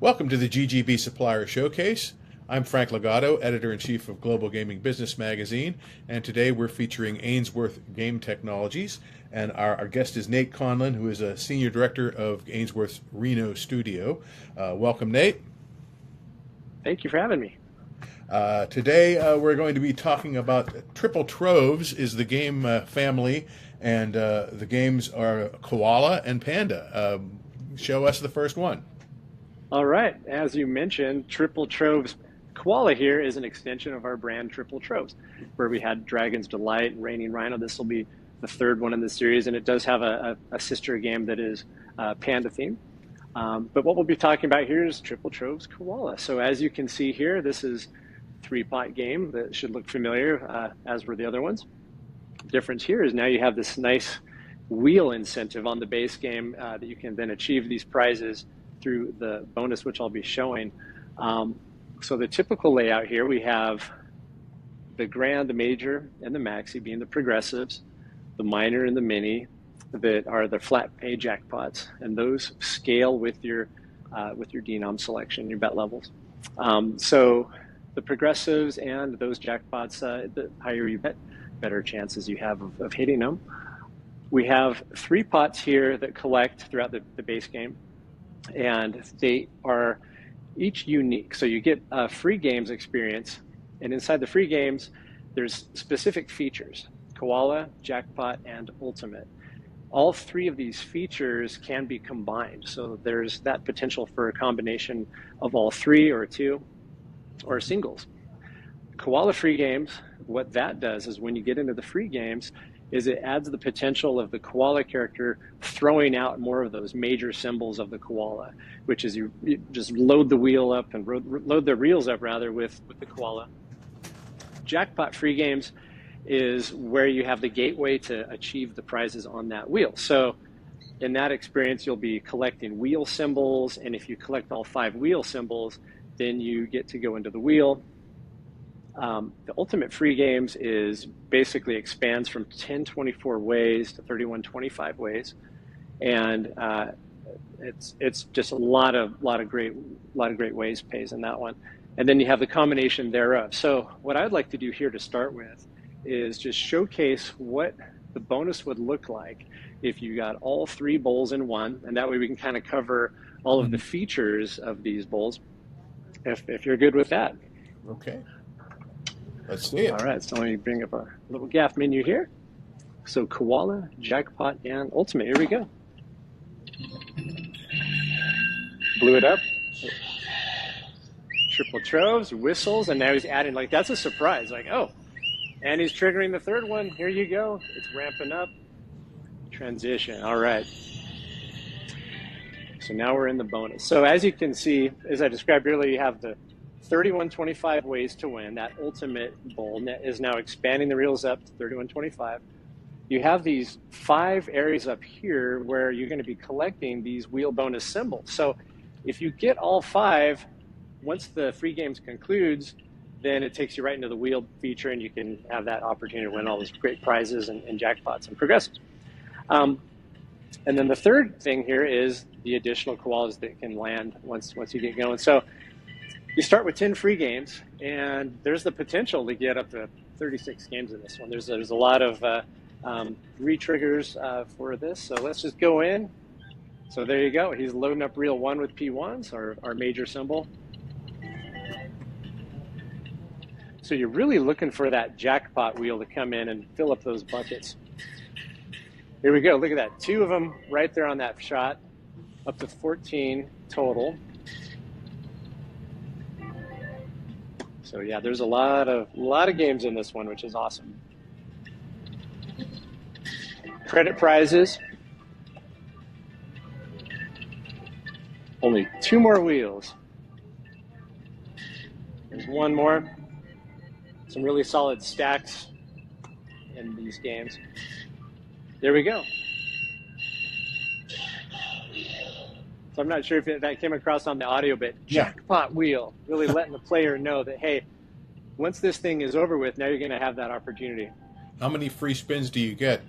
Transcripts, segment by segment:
Welcome to the GGB Supplier Showcase. I'm Frank Legato, Editor-in-Chief of Global Gaming Business Magazine, and today we're featuring Ainsworth Game Technologies, and our guest is Nate Conlin, who is a Senior Director of Ainsworth's Reno studio. Welcome, Nate. Thank you for having me. Today we're going to be talking about Triple Troves is the game family, and the games are Koala and Panda. Show us the first one. All right. As you mentioned, Triple Troves Koala here is an extension of our brand Triple Troves, where we had Dragon's Delight and Raining Rhino. This will be the third one in the series, and it does have a sister game that is Panda themed. But what we'll be talking about here is Triple Troves Koala. So as you can see here, this is a three-pot game that should look familiar, as were the other ones. The difference here is now you have this nice wheel incentive on the base game that you can then achieve these prizes through the bonus, which I'll be showing. So the typical layout here, we have the grand, the major, and the maxi being the progressives, the minor and the mini that are the flat pay jackpots, and those scale with your denom selection, your bet levels. So the progressives and those jackpots, the higher you bet, better chances you have of hitting them. We have three pots here that collect throughout the base game, and they are each unique. So you get a free games experience, and inside the free games, there's specific features: Koala, Jackpot, and Ultimate. All three of these features can be combined. So there's that potential for a combination of all three, or two, or singles. Koala free games, what that does is when you get into the free games, is it adds the potential of the Koala character throwing out more of those major symbols of the Koala, which is you just load the wheel up and load the reels up rather with the Koala. Jackpot free games is where you have the gateway to achieve the prizes on that wheel. So in that experience, you'll be collecting wheel symbols, and if you collect all 5 wheel symbols, then you get to go into the wheel. The Ultimate free games is basically expands from 1024 ways to 3125 ways, and it's just a lot of great ways pays in that one. And then you have the combination thereof. So what I'd like to do here to start with is just showcase what the bonus would look like if you got all 3 bowls in one, and that way we can kind of cover all of the features of these bowls, if you're good with that. Okay. Let's see it. All right, so let me bring up our little GAF menu here. So Koala, Jackpot, and Ultimate. Here we go. Blew it up. Triple Troves, whistles, and now he's adding, like, that's a surprise. Like, oh, and he's triggering the third one. Here you go. It's ramping up. Transition. All right. So now we're in the bonus. So as you can see, as I described earlier, you have the 3125 ways to win. That Ultimate bowl is now expanding the reels up to 3125. You have these 5 areas up here where you're going to be collecting these wheel bonus symbols. So if you get all 5, once the free games concludes, then it takes you right into the wheel feature, and you can have that opportunity to win all those great prizes and jackpots and progressives. And then the third thing here is the additional koalas that can land once you get going. So you start with 10 free games, and there's the potential to get up to 36 games in this one. There's a lot of re-triggers for this, so let's just go in. So there you go. He's loading up reel 1 with P1s, our major symbol. So you're really looking for that jackpot wheel to come in and fill up those buckets. Here we go. Look at that. 2 of them right there on that shot, up to 14 total. So yeah, there's a lot of games in this one, which is awesome. Credit prizes. Only 2 more wheels. There's 1 more. Some really solid stacks in these games. There we go. So I'm not sure if that came across on the audio, but jackpot wheel, really letting the player know that, hey, once this thing is over with, now you're going to have that opportunity. How many free spins do you get?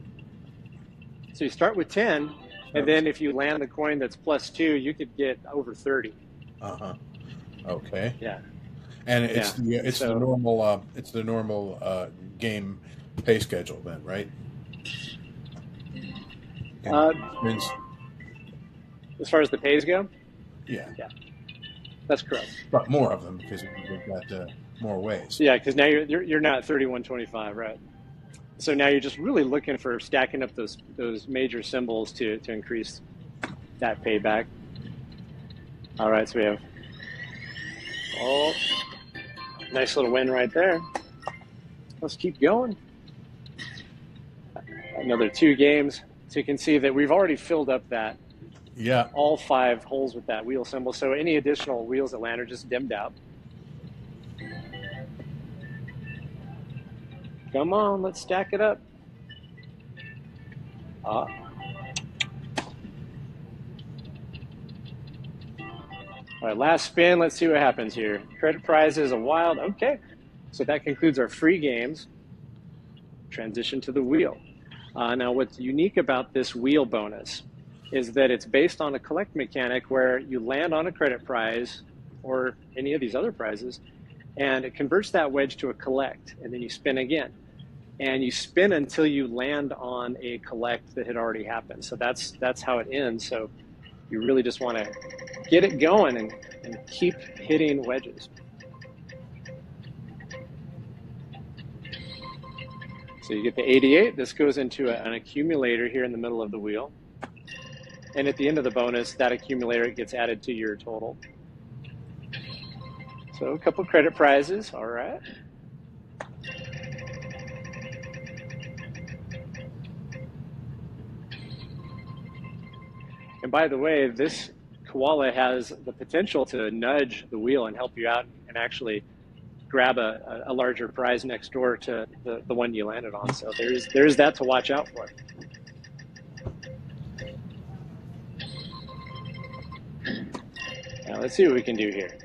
So you start with 10, and then if you land the coin that's +2, you could get over 30. Uh-huh. Okay. Yeah. And Yeah. it's the So normal game pay schedule then, right? And uh, spins. as far as the pays go, Yeah, yeah, that's correct. but more of them because we've got more ways. Yeah, because now you're not at 31.25, right? So now you're just really looking for stacking up those major symbols to increase that payback. All right, so we have nice little win right there. Let's keep going. Another 2 games. So you can see that we've already filled up that Yeah. all 5 holes with that wheel symbol. So any additional wheels that land are just dimmed out. Come on, let's stack it up. All right, last spin. Let's see what happens here. Credit prize is a wild. Okay, so that concludes our free games. Transition to the wheel. Now, what's unique about this wheel bonus is that it's based on a collect mechanic where you land on a credit prize or any of these other prizes, and it converts that wedge to a collect, and then you spin again. And you spin until you land on a collect that had already happened. So that's how it ends. So you really just want to get it going and keep hitting wedges. So you get the 88. This goes into an accumulator here in the middle of the wheel. And at the end of the bonus, that accumulator gets added to your total. So a couple credit prizes. All right. And by the way, this koala has the potential to nudge the wheel and help you out and actually grab a larger prize next door to the one you landed on. So there's that to watch out for. Now let's see what we can do here.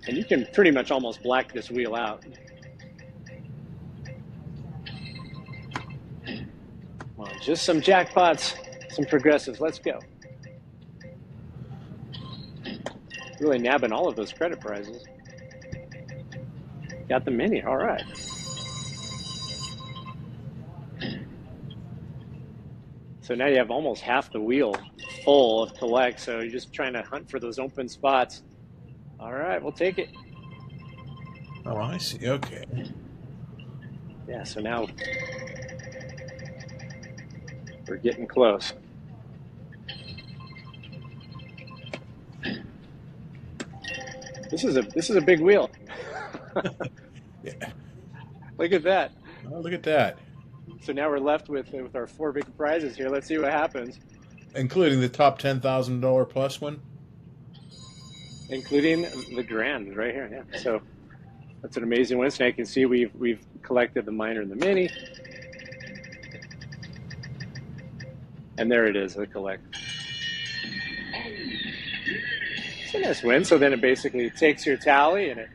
And you can pretty much almost black this wheel out. Come on, just some jackpots, some progressives. Let's go. Really nabbing all of those credit prizes. Got the mini. All right. So now you have almost half the wheel full of collect. So you're just trying to hunt for those open spots. All right, we'll take it. Oh, I see. Okay. Yeah, so now we're getting close. This is a big wheel. Yeah. Look at that. Oh, look at that. So now we're left with our 4 big prizes here. Let's see what happens. Including the top $10,000 plus one? Including the grand right here. Yeah. So that's an amazing win. So now you can see we've collected the minor and the mini. And there it is, the collect. It's a nice win. So then it basically takes your tally and it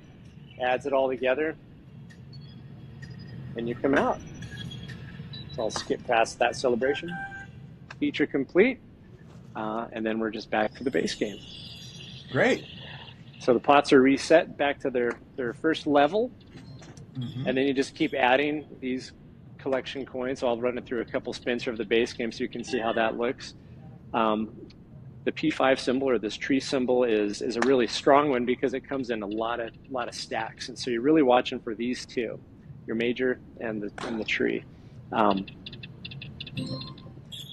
adds it all together. And you come out. So I'll skip past that celebration. Feature complete. And then we're just back to the base game. Great. So the pots are reset back to their first level. Mm-hmm. And then you just keep adding these collection coins. So I'll run it through a couple spins of the base game so you can see how that looks. The P5 symbol, or this tree symbol, is a really strong one because it comes in a lot of stacks. And so you're really watching for these two, your major and the tree. And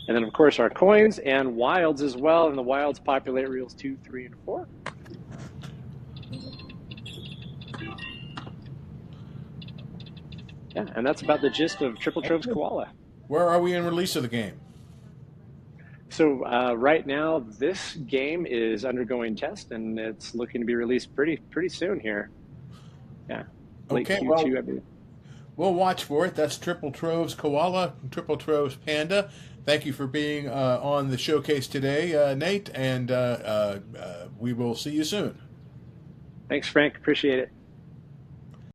then, of course, our coins and wilds as well. And the wilds populate reels 2, 3, and 4. Yeah, and that's about the gist of Triple Troves Koala. Where are we in release of the game? So right now, this game is undergoing test, and it's looking to be released pretty soon here. Yeah, late Okay, Q2, I believe. We'll watch for it. That's Triple Troves Koala, Triple Troves Panda. Thank you for being on the showcase today, Nate, and we will see you soon. Thanks, Frank. Appreciate it.